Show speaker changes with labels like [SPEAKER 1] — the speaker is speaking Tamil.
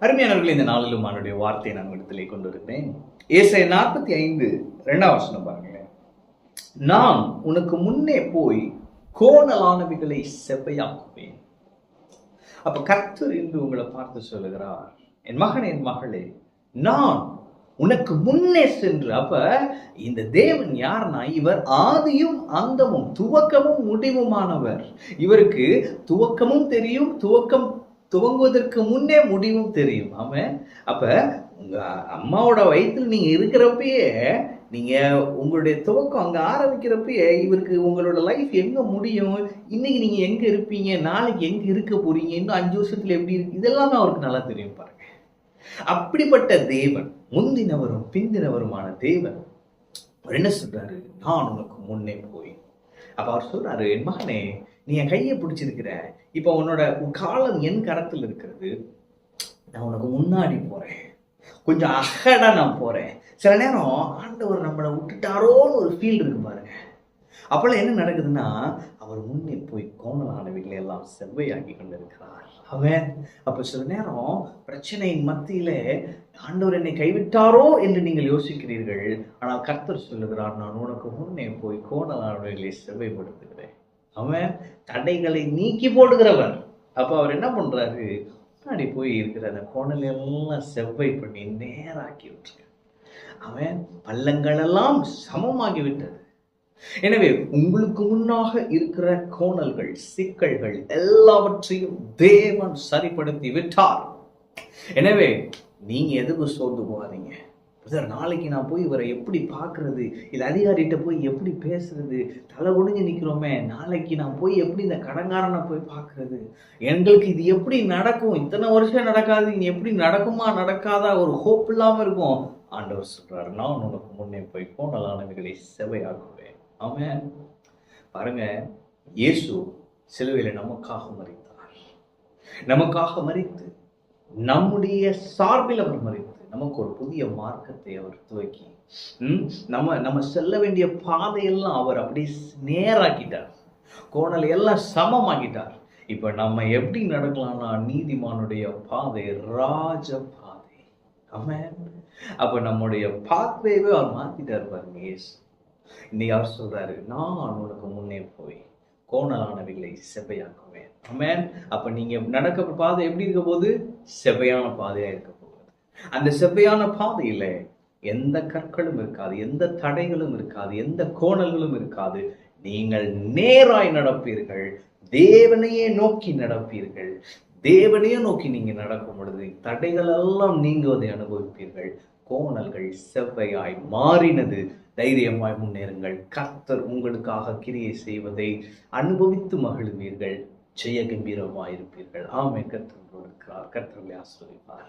[SPEAKER 1] அருமையானவர்கள், இந்த நாளிலும் அவனுடைய வார்த்தையை நான் இடத்திலே கொண்டு இருக்கிறேன். ஏசாயா 45:2 பாருங்களேன். நான் உனக்கு முன்னே போய் கோணலானவைகளை செவ்வையாக்குவேன். அப்ப கர்த்தர் இன்று உங்களை பார்த்து சொல்லுகிறார், என் மகனே, என் மகளே, நான் உனக்கு முன்னே சென்று. அப்ப இந்த தேவன் யார்னா, இவர் ஆதியும் அந்தமும் துவக்கமும் முடிவுமானவர். இவருக்கு துவக்கமும் தெரியும், துவங்குவதற்கு முன்னே முடிவும் தெரியும். ஆமாம். அப்ப உங்க அம்மாவோட வயிற்றில் நீங்க இருக்கிறப்பயே, நீங்க உங்களுடைய துவக்கம் அங்க ஆரம்பிக்கிறப்பயே இவருக்கு உங்களோட லைஃப் எங்க முடியும், இன்னைக்கு நீங்க எங்க இருப்பீங்க, நாளைக்கு எங்க இருக்க போறீங்க, இன்னும் 5 வருஷத்துல எப்படி இருக்கு, இதெல்லாமே அவருக்கு நல்லா தெரியும். பாருங்க, அப்படிப்பட்ட தேவன், முந்தினவரும் பிந்தினவருமான தேவன் அவர் என்ன சொல்றாரு, நான் உனக்கு முன்னே போய். அப்ப அவர் சொல்றாரு, என் மகனே, நீ என் கையை பிடிச்சிருக்கிற, இப்ப உன்னோட காலம் என் கரத்தில் இருக்கிறது, நான் உனக்கு முன்னாடி போறேன், கொஞ்சம் அகடா நான் போறேன். சில நேரம் ஆண்டவர் நம்மளை விட்டுட்டாரோன்னு ஒரு ஃபீல் இருக்கு பாருங்க. அப்பெல்லாம் என்ன நடக்குதுன்னா, அவர் முன்னே போய் கோணலானவைகளை எல்லாம் செவ்வையாக்கி கொண்டிருக்கிறார். அவன் அப்ப சில நேரம் பிரச்சனையின் மத்தியில ஆண்டவர் என்னை கைவிட்டாரோ என்று நீங்கள் யோசிக்கிறீர்கள். ஆனால் கர்த்தர் சொல்லுகிறார், நான் உனக்கு முன்னே போய் கோணலானவைகளை செவ்வைப்படுத்துகிறேன். அவன் தடைகளை நீக்கி போடுகிறவர். அப்ப அவர் என்ன பண்றாரு, முன்னாடி போய் இருக்கிற அந்த கோணல் எல்லாம் செவ்வை பண்ணி நேராக்கி விட்டுருக்க. அவன் பள்ளங்கள் எல்லாம் சமமாகி விட்டது. எனவே உங்களுக்கு முன்னாக இருக்கிற கோணல்கள், சிக்கல்கள் எல்லாவற்றையும் தேவன் சரிப்படுத்தி விட்டார். எனவே நீங்க எதுக்கு சோர்ந்து போகாதீங்க. நாளைக்கு நான் போய் இவரை எப்படி பார்க்கறது, இது அதிகாரிகிட்ட போய் எப்படி பேசுறது, தலை குடிஞ்சு நிற்கிறோமே, நாளைக்கு நான் போய் எப்படி இந்த கடங்காரனை போய் பார்க்கறது, எங்களுக்கு இது எப்படி நடக்கும், இத்தனை வருஷம் நடக்காது, இனி எப்படி நடக்குமா நடக்காதா, ஒரு ஹோப் இல்லாமல் இருக்கும். ஆண்டவர் சொல்றாரு, நான் உனக்கு முன்னே போய் கோணலானவைகளை செவ்வையாக்குவேன். ஆமென். பாருங்க, இயேசு சிலுவையில நமக்காக மரித்தார். நமக்காக மரித்து, நம்முடைய சார்பில் அவர் மரித்து, நமக்கு ஒரு புதிய மார்க்கத்தை அவர் துவக்கி, நம்ம செல்ல வேண்டிய பாதையெல்லாம் அவர் அப்படி நேராக்கிட்டார், கோணலை எல்லாம் சமமாக்கிட்டார். இப்ப நம்ம எப்படி நடக்கலாம்னா, நீதிமானுடைய பாதை ராஜ பாதை. ஆமென். அப்ப நம்முடைய பாதையவே அவர் மாத்திட்டார் பாருங்க இயேசு. இன்னைக்கு அவர் சொல்றாரு, நான் உனக்கு முன்னே போய் கோணலானவைகளை செவ்வையாக்குவேன். ஆமென். அப்ப நீங்க நடக்க பாதை எப்படி இருக்க போது, செவ்வையான பாதையா இருக்க போகுது. அந்த செவ்வையான பாதையில எந்த கற்களும் இருக்காது, எந்த தடைகளும் இருக்காது, எந்த கோணல்களும் இருக்காது. நீங்கள் நேராய் நடப்பீர்கள், தேவனையே நோக்கி நடப்பீர்கள். தேவனையே நோக்கி நீங்க நடக்கும் பொழுது தடைகள் எல்லாம் நீங்குவதை அனுபவிப்பீர்கள். கோணல்கள் செவ்வையாய் மாறினது. தைரியமாய் முன்னேறுங்கள். கர்த்தர் உங்களுக்காக கிரியை செய்வதை அனுபவித்து மகிழ்வீர்கள். ஜெய கம்பீரமாயிருப்பீர்கள். ஆமென். கர்த்தர் இருக்கிறார். கர்த்தரை ஆசீர்வதிப்பார்.